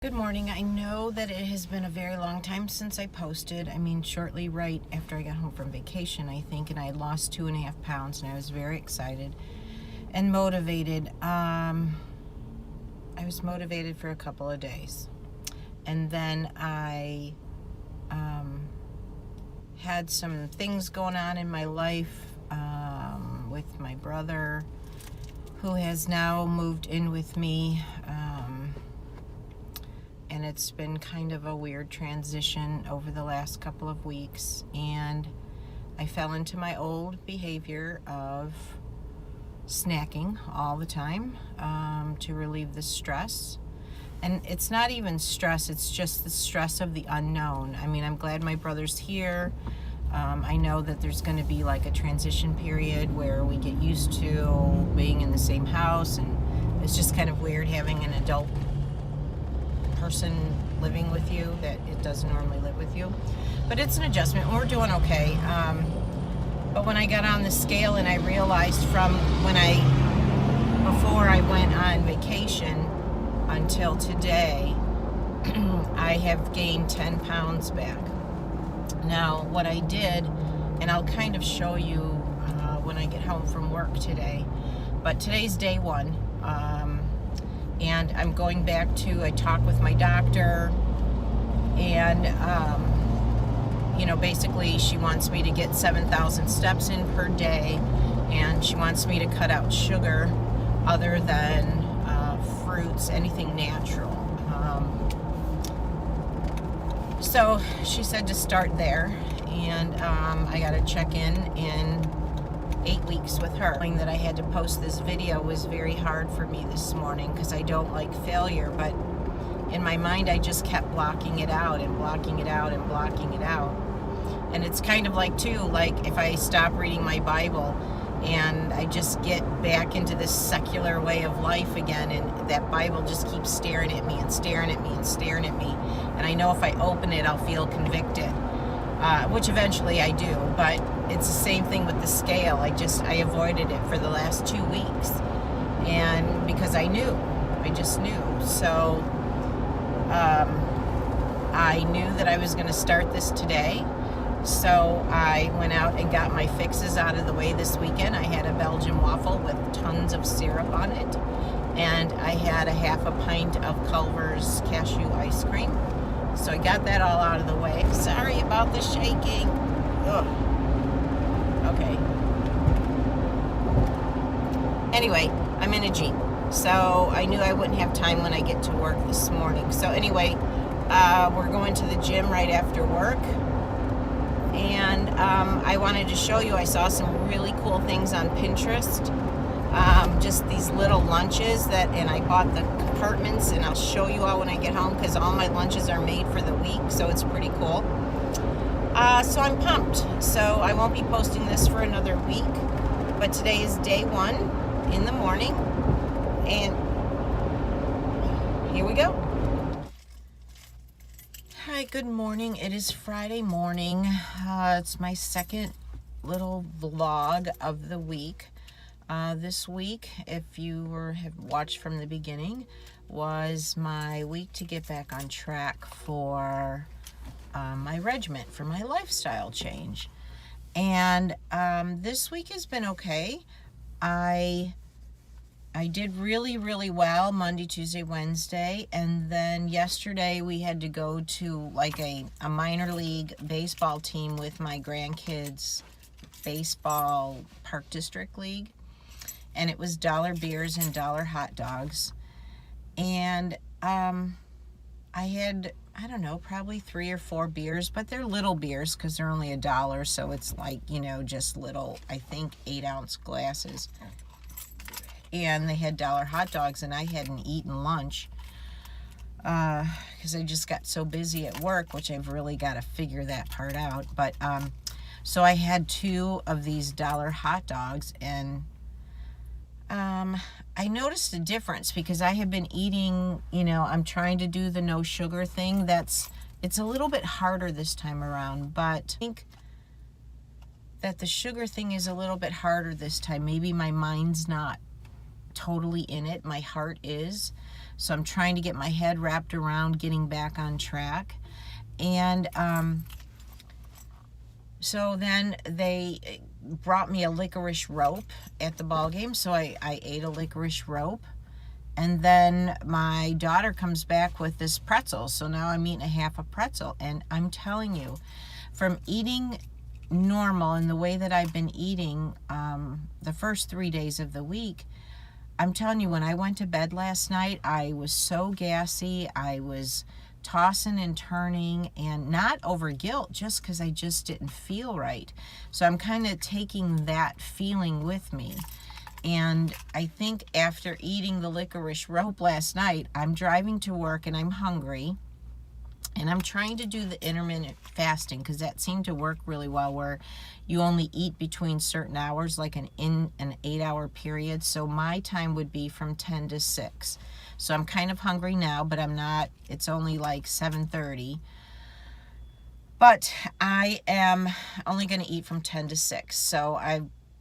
Good morning. I know that it has been a very long time since I posted. I mean, shortly right after I got home from vacation, I think, and I had lost 2.5 pounds, and I was very excited and motivated. I was motivated for a couple of days, and then I had some things going on in my life with my brother, who has now moved in with me. And it's been kind of a weird transition over the last couple of weeks, and I fell into my old behavior of snacking all the time to relieve the stress. And it's not even stress, it's just the stress of the unknown. I mean, I'm glad my brother's here. I know that there's going to be like a transition period where we get used to being in the same house, and it's just kind of weird having an adult person living with you that it doesn't normally live with you. But it's an adjustment, and we're doing okay. But when I got on the scale and I realized from before I went on vacation until today, I have gained 10 pounds back. Now, what I did, and I'll kind of show you when I get home from work today, but today's day one. And I'm going back to, I talked with my doctor, and, basically she wants me to get 7,000 steps in per day, and she wants me to cut out sugar other than fruits, anything natural. So she said to start there, and I got to check in 8 weeks with her. Knowing that I had to post this video was very hard for me this morning because I don't like failure, but in my mind I just kept blocking it out and blocking it out and blocking it out. And it's kind of like if I stop reading my Bible and I just get back into this secular way of life again, and that Bible just keeps staring at me and staring at me and staring at me, and I know if I open it I'll feel convicted, which eventually I do. But it's the same thing with the scale. I avoided it for the last 2 weeks, and because I just knew. So I knew that I was going to start this today. So I went out and got my fixes out of the way this weekend. I had a Belgian waffle with tons of syrup on it, and I had a half a pint of Culver's cashew ice cream. So I got that all out of the way. Sorry about the shaking. Ugh. Okay. Anyway, I'm in a Jeep, so I knew I wouldn't have time when I get to work this morning. So anyway, we're going to the gym right after work, and I wanted to show you, I saw some really cool things on Pinterest, just these little lunches and I bought the compartments, and I'll show you all when I get home because all my lunches are made for the week, so it's pretty cool. So I'm pumped. So I won't be posting this for another week, but today is day one in the morning, and here we go. Hi, good morning. It is Friday morning. It's my second little vlog of the week. This week, if you have watched from the beginning, was my week to get back on track for my regiment, for my lifestyle change. And this week has been okay. I did really, really well Monday, Tuesday, Wednesday, and then yesterday we had to go to like a minor league baseball team with my grandkids' baseball park district league, and it was dollar beers and dollar hot dogs. And I had, I don't know, probably 3 or 4 beers, but they're little beers because they're only $1, so it's like, just little, I think 8-ounce glasses. And they had dollar hot dogs, and I hadn't eaten lunch because I just got so busy at work, which I've really got to figure that part out. But so I had 2 of these dollar hot dogs, and I noticed a difference because I have been eating, I'm trying to do the no sugar thing. It's a little bit harder this time around, but I think that the sugar thing is a little bit harder this time. Maybe my mind's not totally in it. My heart is. So I'm trying to get my head wrapped around getting back on track. And so then they brought me a licorice rope at the ball game, so I ate a licorice rope. And then my daughter comes back with this pretzel, so now I'm eating a half a pretzel. And I'm telling you, from eating normal and the way that I've been eating the first 3 days of the week, I'm telling you, when I went to bed last night, I was so gassy. I was tossing and turning, and not over guilt, just because I just didn't feel right. So I'm kind of taking that feeling with me. And I think after eating the licorice rope last night, I'm driving to work and I'm hungry. And I'm trying to do the intermittent fasting because that seemed to work really well, where you only eat between certain hours, like an 8-hour period. So my time would be from 10 to 6. So I'm kind of hungry now, but I'm not. It's only like 7:30. But I am only going to eat from 10 to 6. So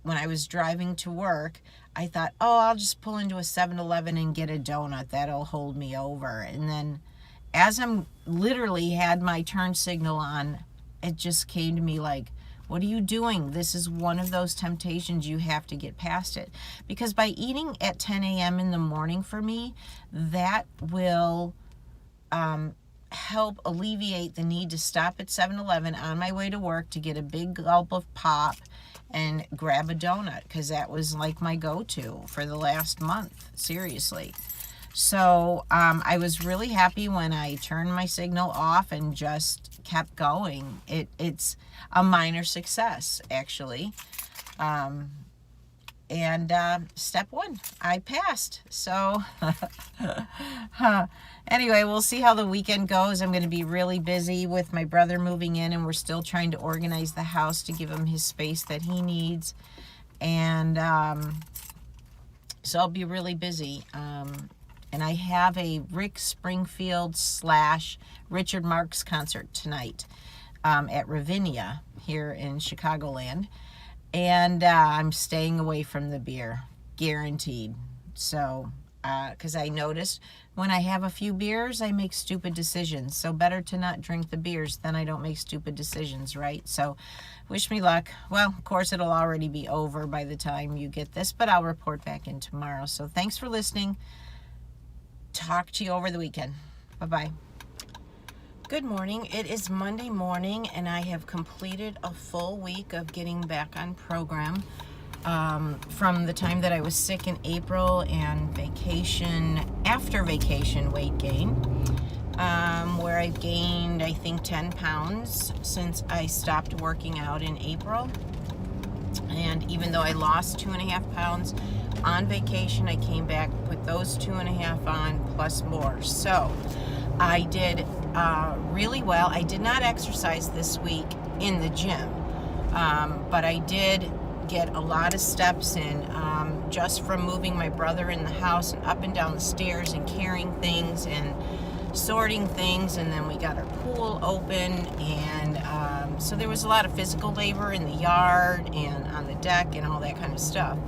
when I was driving to work, I thought, oh, I'll just pull into a 7-Eleven and get a donut. That'll hold me over. And then as I'm literally had my turn signal on, it just came to me like, what are you doing? This is one of those temptations. You have to get past it. Because by eating at 10 a.m. in the morning for me, that will help alleviate the need to stop at 7-Eleven on my way to work to get a big gulp of pop and grab a donut, because that was like my go-to for the last month, seriously. So I was really happy when I turned my signal off and just kept going. It's a minor success, actually. And step 1, I passed. So anyway, we'll see how the weekend goes. I'm going to be really busy with my brother moving in, and we're still trying to organize the house to give him his space that he needs. And so I'll be really busy. And I have a Rick Springfield / Richard Marx concert tonight at Ravinia here in Chicagoland. And I'm staying away from the beer, guaranteed. So, because I noticed when I have a few beers, I make stupid decisions. So better to not drink the beers, then I don't make stupid decisions, right? So wish me luck. Well, of course, it'll already be over by the time you get this, but I'll report back in tomorrow. So thanks for listening. Talk to you over the weekend. Bye-bye. Good morning. It is Monday morning, and I have completed a full week of getting back on program from the time that I was sick in April and vacation, after vacation weight gain, where I've gained, I think, 10 pounds since I stopped working out in April. And even though I lost 2.5 pounds on vacation, I came back, put those 2.5 on plus more. So I did really well. I did not exercise this week in the gym, but I did get a lot of steps in just from moving my brother in the house and up and down the stairs and carrying things and sorting things. And then we got our pool open, and so there was a lot of physical labor in the yard and on the deck and all that kind of stuff.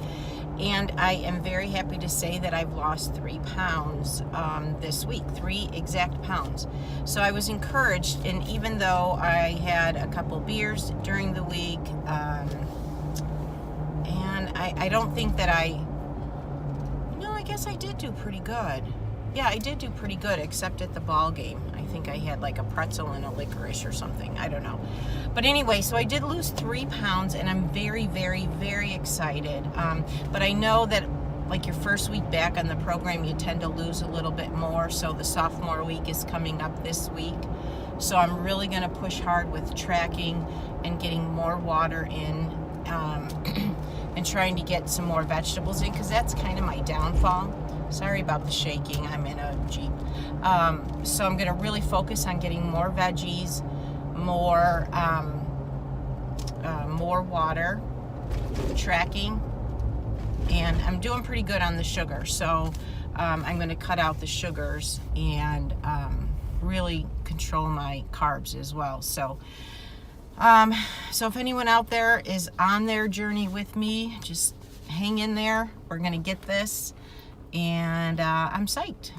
And I am very happy to say that I've lost 3 pounds this week, 3 exact pounds. So I was encouraged, and even though I had a couple beers during the week, and I don't think that I guess I did do pretty good. Yeah, I did do pretty good, except at the ball game. I think I had like a pretzel and a licorice or something. I don't know. But anyway, so I did lose 3 pounds, and I'm very, very, very excited. But I know that like your first week back on the program, you tend to lose a little bit more. So the sophomore week is coming up this week. So I'm really going to push hard with tracking and getting more water in, and trying to get some more vegetables in, because that's kind of my downfall. Sorry about the shaking. I'm in a Jeep. So I'm going to really focus on getting more veggies, more water, tracking, and I'm doing pretty good on the sugar. So I'm going to cut out the sugars and really control my carbs as well. So if anyone out there is on their journey with me, just hang in there. We're going to get this. And I'm psyched.